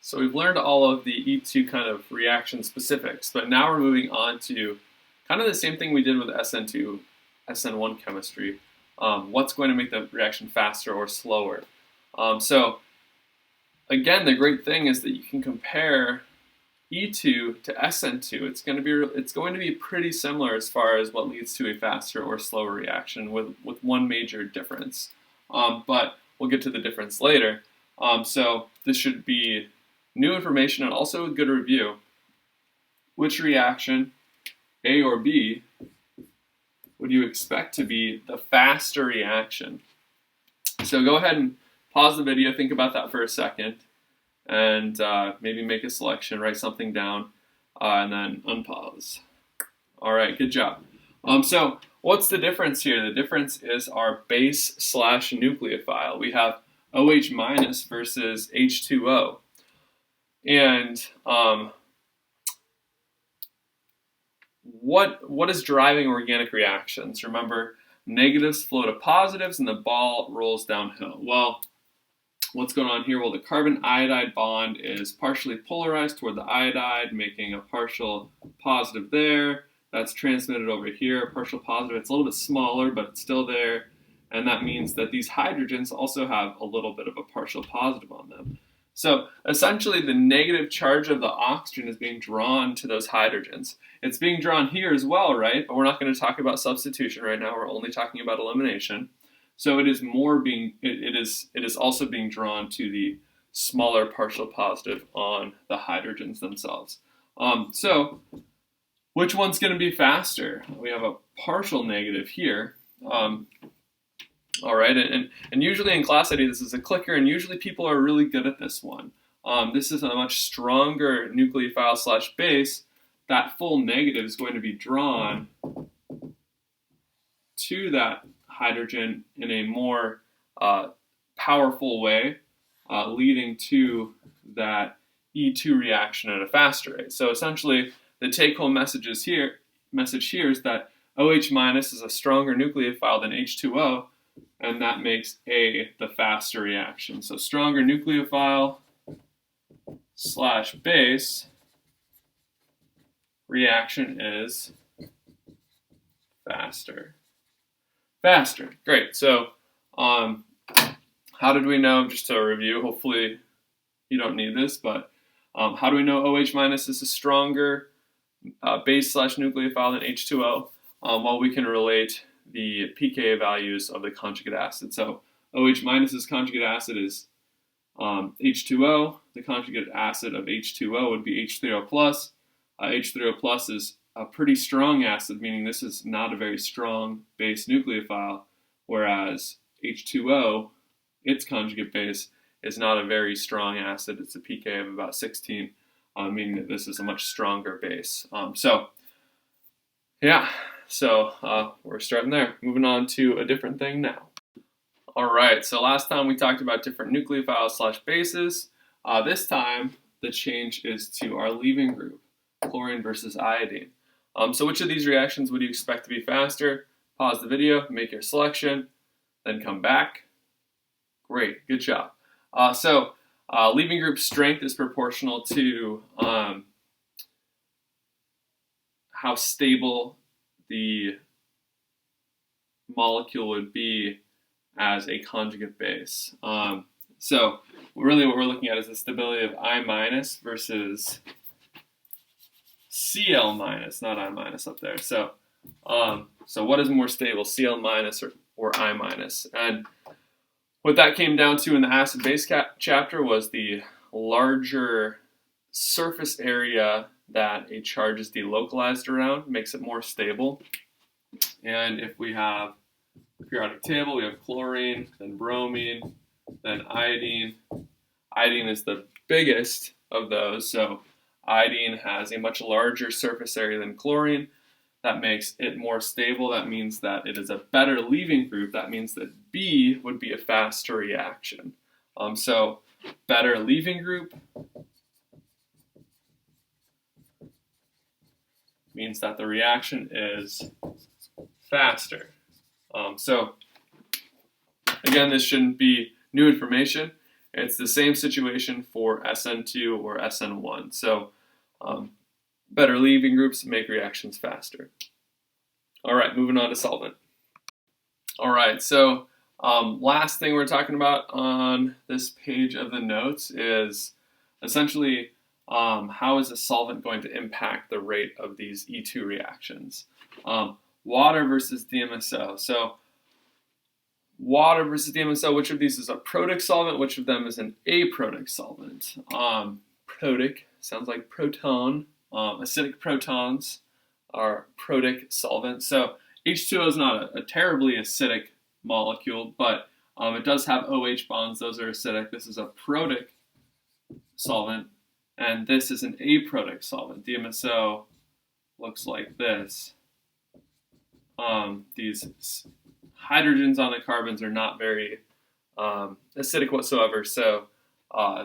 So we've learned all of the E2 kind of reaction specifics, but now we're moving on to kind of the same thing we did with SN2, SN1 chemistry. What's going to make the reaction faster or slower? So again, the great thing is that you can compare E2 to SN2. It's going to be pretty similar as far as what leads to a faster or slower reaction, with one major difference. But we'll get to the difference later. So this should be new information and also a good review. Which reaction, A or B, would you expect to be the faster reaction? So go ahead and pause the video, think about that for a second, and maybe make a selection, write something down, and then unpause. All right, good job. So what's the difference here? The difference is our base / nucleophile. We have OH minus versus H2O. And what is driving organic reactions? Remember, negatives flow to positives and the ball rolls downhill. Well, what's going on here? Well, the carbon iodide bond is partially polarized toward the iodide, making a partial positive there. That's transmitted over here, partial positive. It's a little bit smaller, but it's still there. And that means that these hydrogens also have a little bit of a partial positive on them. So essentially the negative charge of the oxygen is being drawn to those hydrogens. It's being drawn here as well, right? But we're not going to talk about substitution right now. We're only talking about elimination. So it is also being drawn to the smaller partial positive on the hydrogens themselves. So which one's going to be faster? We have a partial negative here. All right, and usually in class I do this as a clicker, and usually people are really good at this one. This is a much stronger nucleophile / base. That full negative is going to be drawn to that hydrogen in a more powerful way, leading to that E2 reaction at a faster rate. So essentially, the take-home message here is that OH minus is a stronger nucleophile than H2O, and that makes A the faster reaction. So stronger nucleophile / base reaction is faster. Faster, great. So how did we know? Just to review, hopefully you don't need this, but how do we know OH minus is a stronger base / nucleophile than H2O? Well, we can relate the pKa values of the conjugate acid. So OH minus's conjugate acid is H2O. The conjugate acid of H2O would be H3O plus. H3O plus is a pretty strong acid, meaning this is not a very strong base nucleophile, whereas H2O, its conjugate base, is not a very strong acid. It's a pKa of about 16, meaning that this is a much stronger base. So we're starting there. Moving on to a different thing now. All right, so last time we talked about different nucleophiles / bases. This time the change is to our leaving group, chlorine versus iodine. So which of these reactions would you expect to be faster? Pause the video, make your selection, then come back. Great, good job. So leaving group strength is proportional to how stable the molecule would be as a conjugate base. So really what we're looking at is the stability of I minus versus Cl minus, not I minus up there. So what is more stable, Cl minus or I minus? And what that came down to in the acid base chapter was the larger surface area that a charge is delocalized around makes it more stable. And if we have a periodic table, we have chlorine, then bromine, then iodine. Iodine is the biggest of those, so iodine has a much larger surface area than chlorine. That makes it more stable. That means that it is a better leaving group. That means that B would be a faster reaction. So better leaving group means that the reaction is faster. So again, this shouldn't be new information. It's the same situation for SN2 or SN1. So better leaving groups make reactions faster. All right, moving on to solvent. All right, so last thing we're talking about on this page of the notes is essentially how is a solvent going to impact the rate of these E2 reactions? Water versus DMSO. So water versus DMSO, which of these is a protic solvent? Which of them is an aprotic solvent? Protic sounds like proton. Acidic protons are protic solvents. So H2O is not a terribly acidic molecule, but it does have OH bonds. Those are acidic. This is a protic solvent, and this is an aprotic solvent. DMSO looks like this. These hydrogens on the carbons are not very acidic whatsoever, so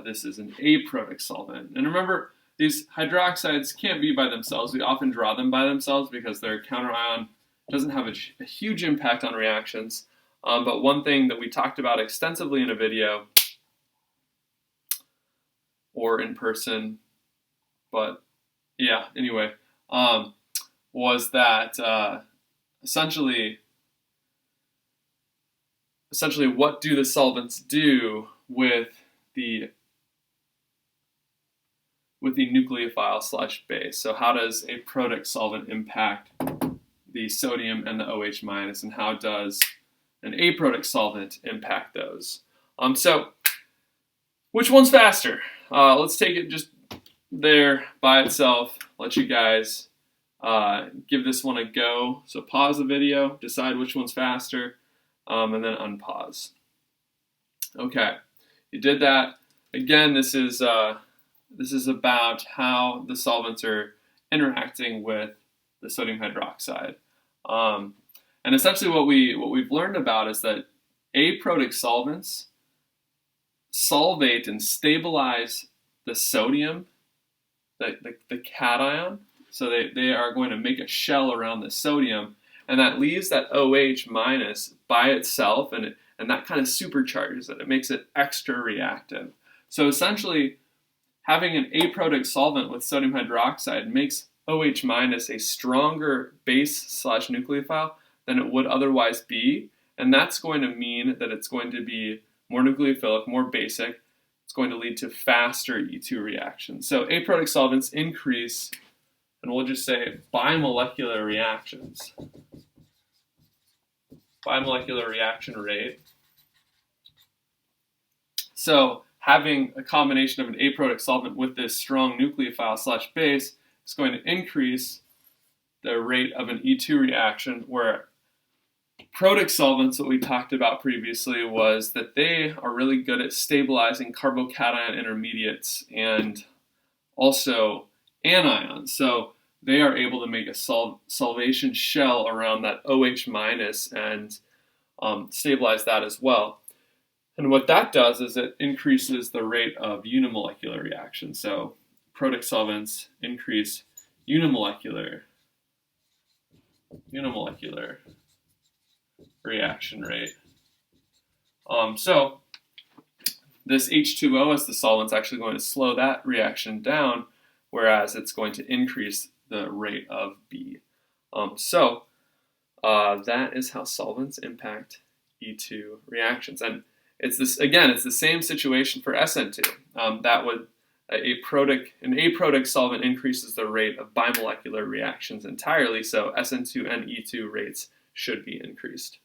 this is an aprotic solvent. And remember, these hydroxides can't be by themselves. We often draw them by themselves because their counterion doesn't have a huge impact on reactions. But one thing that we talked about extensively in a video or in person, but yeah, anyway, was that essentially what do the solvents do with the nucleophile / base? So how does a protic solvent impact the sodium and the OH minus, and how does an aprotic solvent impact those? So which one's faster? Let's take it just there by itself. Let you guys give this one a go. So pause the video, decide which one's faster, and then unpause. Okay, you did that. Again, this is about how the solvents are interacting with the sodium hydroxide. And essentially what we've learned about is that aprotic solvents solvate and stabilize the sodium, the cation. So they are going to make a shell around the sodium, and that leaves that OH minus by itself, and that kind of supercharges it. It makes it extra reactive. So essentially, having an aprotic solvent with sodium hydroxide makes OH minus a stronger base / nucleophile than it would otherwise be, and that's going to mean that it's going to be more nucleophilic, more basic. It's going to lead to faster E2 reactions. So aprotic solvents increase, and we'll just say bimolecular reactions. Bimolecular reaction rate. So having a combination of an aprotic solvent with this strong nucleophile / base is going to increase the rate of an E2 reaction, where protic solvents, what we talked about previously, was that they are really good at stabilizing carbocation intermediates and also anions. So they are able to make a solvation shell around that OH minus and stabilize that as well. And what that does is it increases the rate of unimolecular reaction. So protic solvents increase unimolecular reaction rate. So this H2O as the solvent's actually going to slow that reaction down, whereas it's going to increase the rate of B. So that is how solvents impact E2 reactions. And it's the same situation for SN2. That would an aprotic solvent increases the rate of bimolecular reactions entirely, so SN2 and E2 rates should be increased.